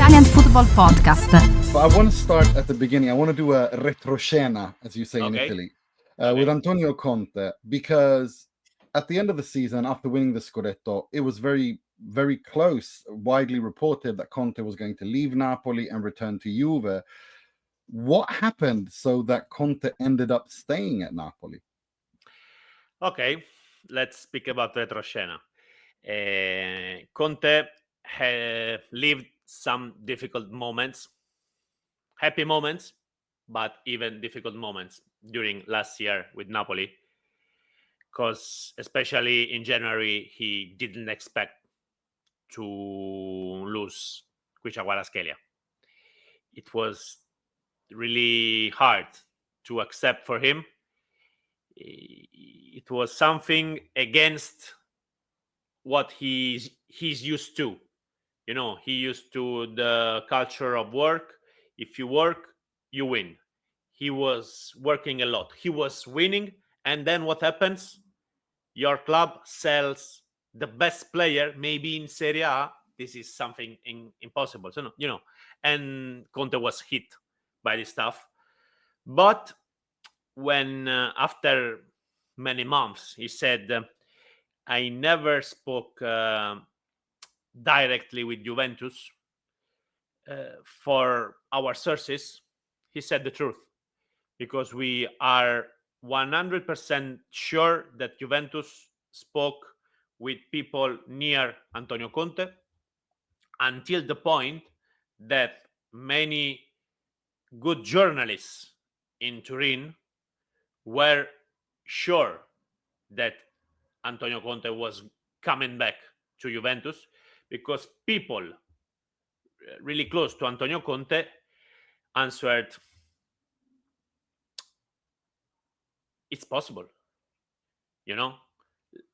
Italian Football Podcast. But I want to start at the beginning. I want to do a retroscena, as you say in Okay. Italy, with Antonio Conte, because at the end of the season, after winning the Scudetto, it was very, very close, widely reported that Conte was going to leave Napoli and return to Juve. What happened so that Conte ended up staying at Napoli? Okay, let's speak about retroscena. Conte lived some difficult moments, happy moments, but even difficult moments during last year with Napoli, because especially in January, he didn't expect to lose Kvaratskhelia. It was really hard to accept for him. It was something against what he's used to. You know, he used to the culture of work. If you work, you win. He was working a lot. He was winning. And then what happens? Your club sells the best player, maybe in Serie A. This is something impossible. So, and Conte was hit by this stuff. But when after many months, he said, I never spoke directly with Juventus. For our sources, he said the truth, because we are 100% sure that Juventus spoke with people near Antonio Conte, until the point that many good journalists in Turin were sure that Antonio Conte was coming back to Juventus, because people really close to Antonio Conte answered, it's possible.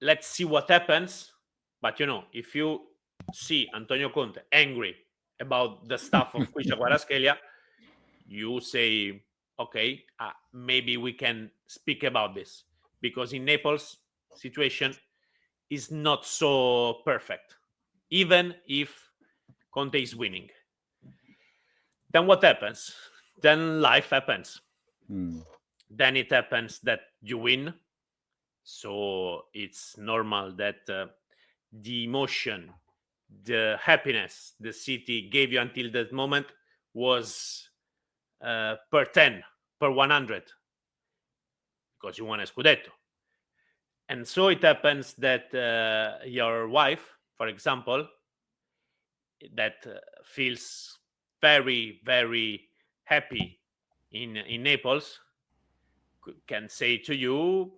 Let's see what happens. But, if you see Antonio Conte angry about the stuff of Kvaratskhelia, you say, okay, maybe we can speak about this, because in Naples, situation is not so perfect, even if Conte is winning. Then what happens? Then life happens. Then it happens that you win. So it's normal that the emotion, the happiness the city gave you until that moment was per 10, per 100, because you won a Scudetto. And so it happens that your wife, for example, that feels very, very happy in Naples, can say to you,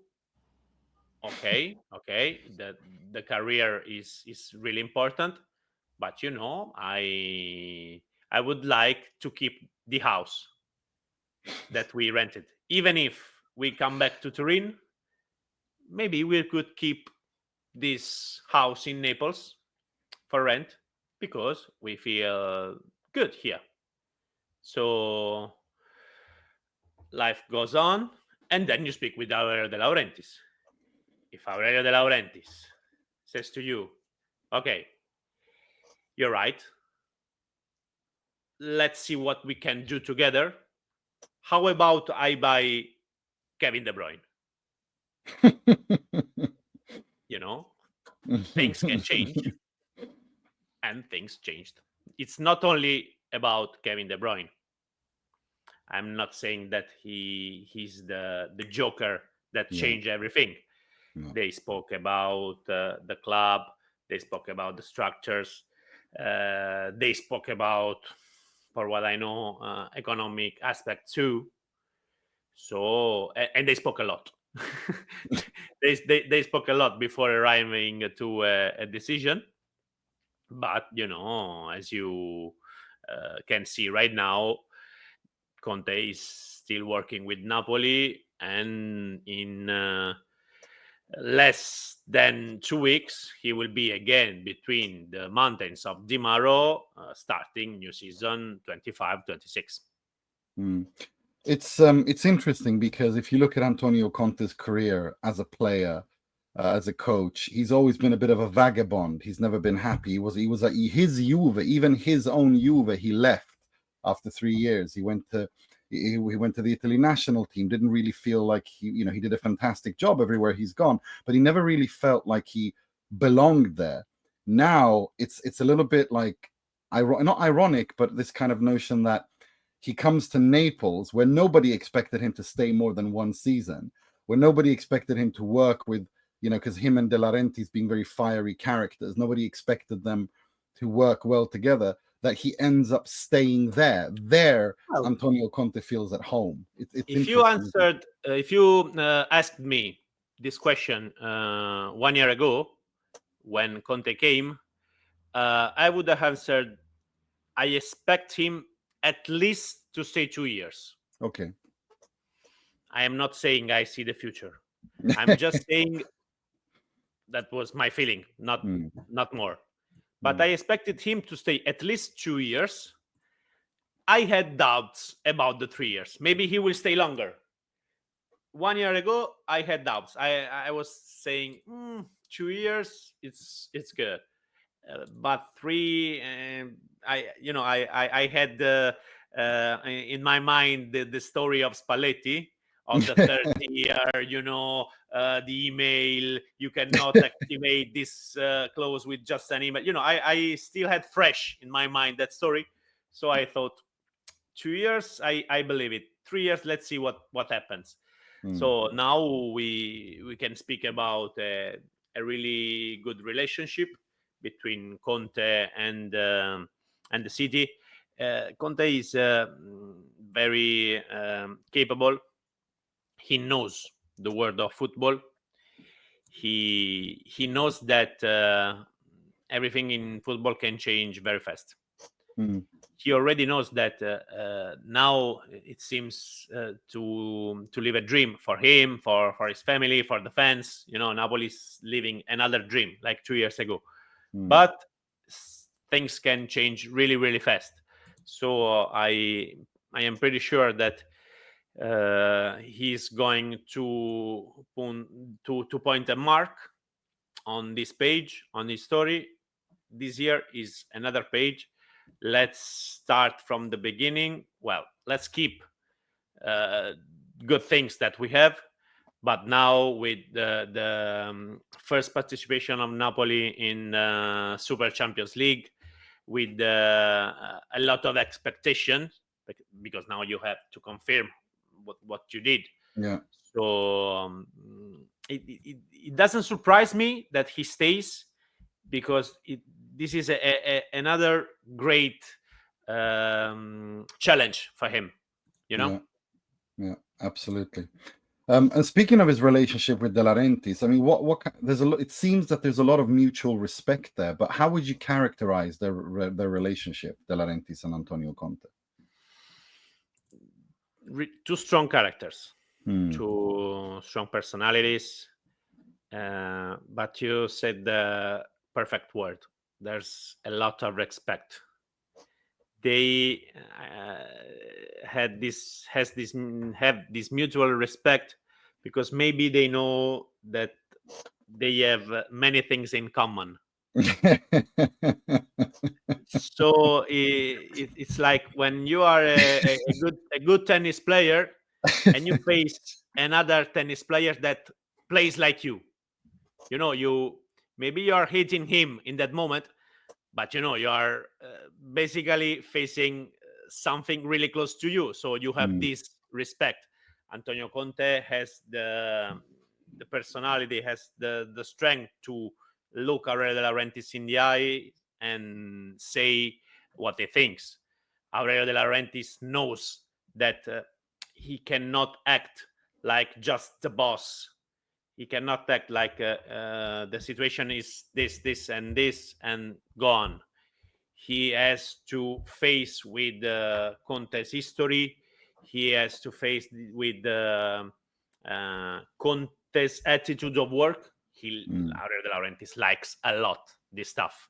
okay, the career is really important, but I would like to keep the house that we rented. Even if we come back to Turin, maybe we could keep this house in Naples for rent, because we feel good here. So life goes on, and then you speak with Aurelio De Laurentiis. If Aurelio De Laurentiis says to you, okay, you're right, let's see what we can do together. How about I buy Kevin De Bruyne? Things can change. And things changed. It's not only about Kevin De Bruyne. I'm not saying that he's the joker that changed everything. No. They spoke about the club. They spoke about the structures. They spoke about, for what I know, economic aspect too. So, and they spoke a lot. they spoke a lot before arriving to a decision. But, as you can see right now, Conte is still working with Napoli, and in less than 2 weeks, he will be again between the mountains of Di Maro, starting new season 25-26. It's interesting, because if you look at Antonio Conte's career as a player, as a coach. He's always been a bit of a vagabond. He's never been happy. He was at his Juve, even his own Juve. He left after 3 years. He went to the Italy national team. Didn't really feel like he did a fantastic job everywhere he's gone, but he never really felt like he belonged there. Now it's a little bit like not ironic, but this kind of notion that he comes to Naples where nobody expected him to stay more than one season, where nobody expected him to work with, because him and De Laurentiis being very fiery characters, nobody expected them to work well together, that he ends up staying there. Well, Antonio Conte feels at home. If you asked me this question 1 year ago when Conte came, I would have answered, I expect him at least to stay 2 years. Okay. I am not saying I see the future. I'm just saying that was my feeling, not more. But I expected him to stay at least 2 years. I had doubts about the 3 years. Maybe he will stay longer. 1 year ago, I had doubts. I was saying 2 years, it's good, but 3, I had in my mind the story of Spalletti of the 30 year, the email, you cannot activate this clause with just an email. I still had fresh in my mind that story, so I thought 2 years, I believe it. 3 years, let's see what happens. So now we can speak about a really good relationship between Conte and the city. Conte is very capable. He knows the world of football. He knows that everything in football can change very fast. He already knows that now it seems to live a dream for him, for his family, for the fans. Napoli is living another dream like 2 years ago. But things can change really, really fast. So I am pretty sure that he's going to point a mark on this page, on his story. This year is another page. Let's start from the beginning. Well, let's keep good things that we have, but now with the first participation of Napoli in Super Champions League, with a lot of expectation, because now you have to confirm what you did. Yeah. So it doesn't surprise me that he stays, because this is another great challenge for him. Yeah, absolutely. And speaking of his relationship with De Laurentiis, I mean, it seems that there's a lot of mutual respect there. But how would you characterize their relationship, De Laurentiis and Antonio Conte? Two strong characters, two strong personalities. But you said the perfect word. There's a lot of respect. They have this mutual respect because maybe they know that they have many things in common. So it's like when you are a good tennis player and you face another tennis player that plays like you. Maybe you are hitting him in that moment, but you are basically facing something really close to you. So you have this respect. Antonio Conte has the personality, has the strength to look Aurelio De Laurentiis in the eye and say what he thinks. Aurelio De Laurentiis knows that he cannot act like just the boss. He cannot act like the situation is this, and go on. He has to face with Conte's history. He has to face with Conte's attitude of work. Aurelio De Laurentiis likes a lot this stuff.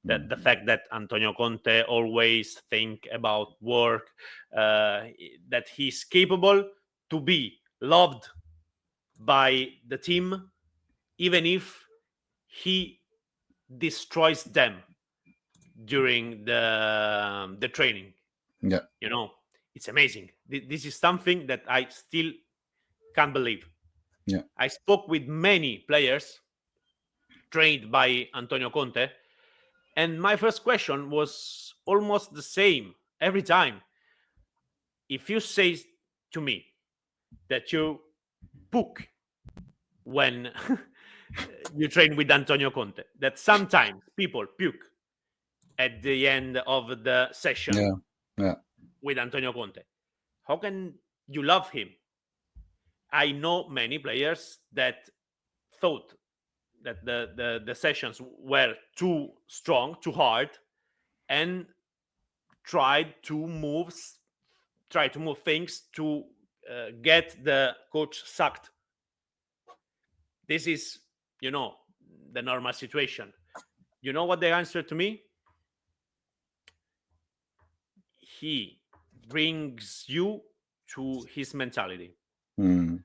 That the fact that Antonio Conte always think about work, that he's capable to be loved by the team even if he destroys them during the training. Yeah. It's amazing. This is something that I still can't believe. Yeah. I spoke with many players trained by Antonio Conte, and my first question was almost the same every time. If you say to me that you puke when you train with Antonio Conte, that sometimes people puke at the end of the session with Antonio Conte, how can you love him? I know many players that thought that the sessions were too strong, too hard, and tried to move things to get the coach sacked. This is, the normal situation. You know what they answered to me? He brings you to his mentality. Mm.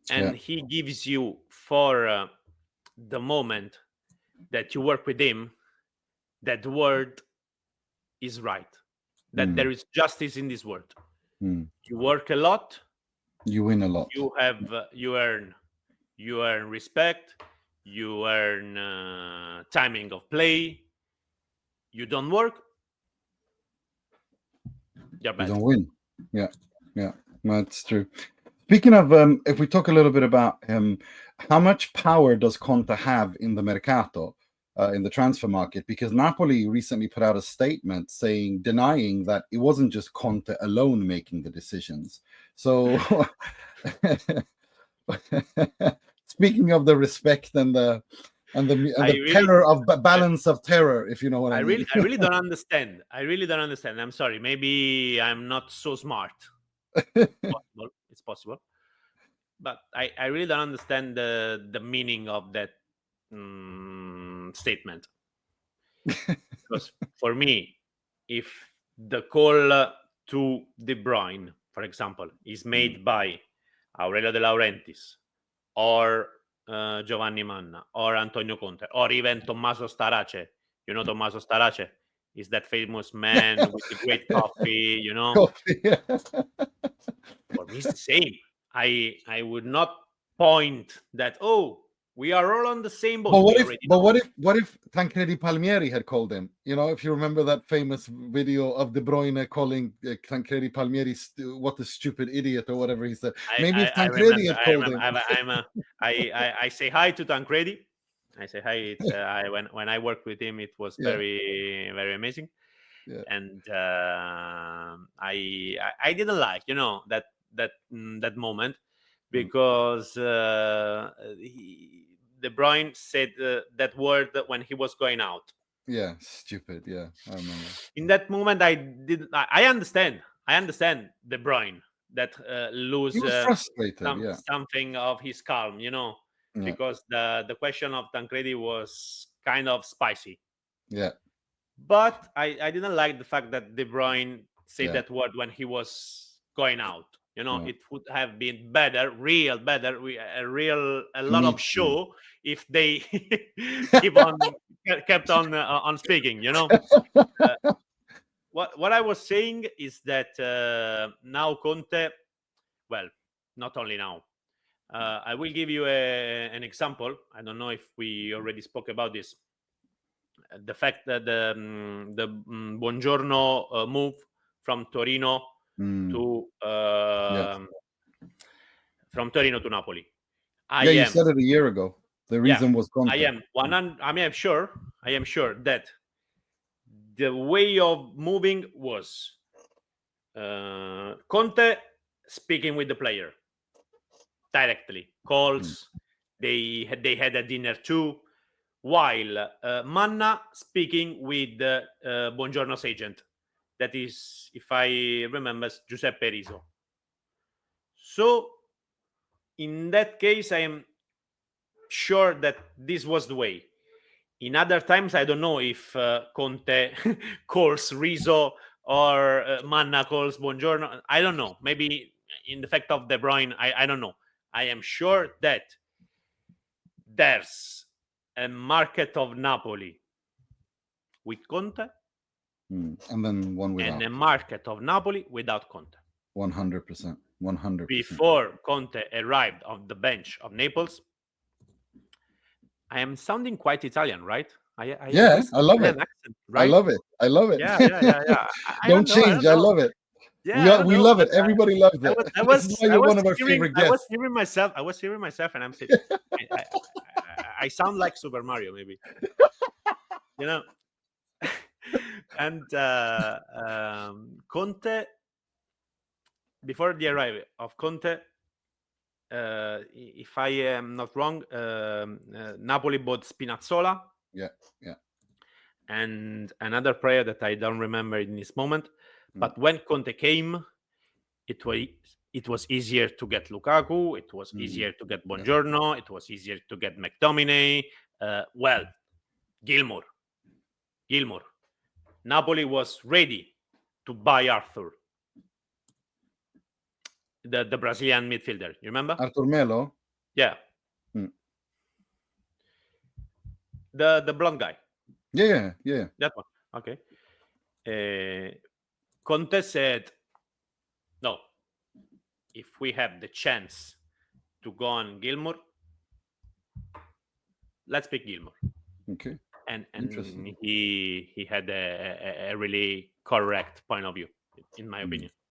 And he gives you, for the moment that you work with him, that the word is right, that there is justice in this world. You work a lot, you win a lot. You earn respect, you earn timing of play. You don't work, you're bad. You don't win. Yeah, that's true. Speaking of, if we talk a little bit about how much power does Conte have in the mercato, in the transfer market? Because Napoli recently put out a statement denying that it wasn't just Conte alone making the decisions. So, speaking of the respect and the terror of balance of terror, if you know what I mean. I really don't understand. I'm sorry. Maybe I'm not so smart. It's possible. But I really don't understand the meaning of that statement. Because for me, if the call to De Bruyne, for example, is made by Aurelio De Laurentiis or Giovanni Manna or Antonio Conte or even Tommaso Starace, Tommaso Starace is that famous man with the great coffee, Coffee, yeah. For me, it's the same. I would not point that, we are all on the same boat. What if Tancredi Palmieri had called him? If you remember that famous video of De Bruyne calling Tancredi Palmieri what a stupid idiot or whatever he said. Maybe if Tancredi had called him. I say hi to Tancredi. I say hi. It's when I worked with him, it was very, very amazing. Yeah. And I didn't like that moment, because De Bruyne said that word when he was going out. Yeah, stupid. Yeah, I remember. In that moment, I understand De Bruyne that lose he was frustrated. Something of his calm, because the question of Tancredi was kind of spicy. Yeah. But I didn't like the fact that De Bruyne said that word when he was going out. It would have been better, a lot of show if they kept on speaking. What I was saying is that now Conte, well, not only now. I will give you an example. I don't know if we already spoke about this. The fact that the Buongiorno move from Torino to from Torino to Napoli. You said it a year ago. The reason was Conte. I am sure that the way of moving was Conte speaking with the player directly, calls. They had a dinner too, while Manna speaking with Buongiorno's agent, that is, if I remember, Giuseppe Rizzo. So in that case, I am sure that this was the way. In other times, I don't know if Conte calls Rizzo or Manna calls Buongiorno. I don't know. Maybe in the fact of De Bruyne, I don't know. I am sure that there's a market of Napoli with Conte and then one without. and a market of Napoli without Conte. 100%. 100%. Before Conte arrived on the bench of Naples, I am sounding quite Italian, right? I love it. Accent, right? I love it. I love it. Yeah. I Don't know, change. I love it. Yeah, we love it. Everybody loves it. I This is why you're one of our favorite guests. I was hearing myself, and I'm saying, I sound like Super Mario, maybe. And Conte, before the arrival of Conte, if I am not wrong, Napoli bought Spinazzola. Yeah. And another player that I don't remember in this moment. But when Conte came, it was easier to get Lukaku. It was easier to get Buongiorno. It was easier to get McTominay. Gilmour. Napoli was ready to buy Arthur, the Brazilian midfielder. You remember? Arthur Melo? Yeah. The blonde guy. Yeah. That one. Okay. Conte said, no, if we have the chance to go on Gilmour, let's pick Gilmour. Okay. And he had a really correct point of view, in my opinion.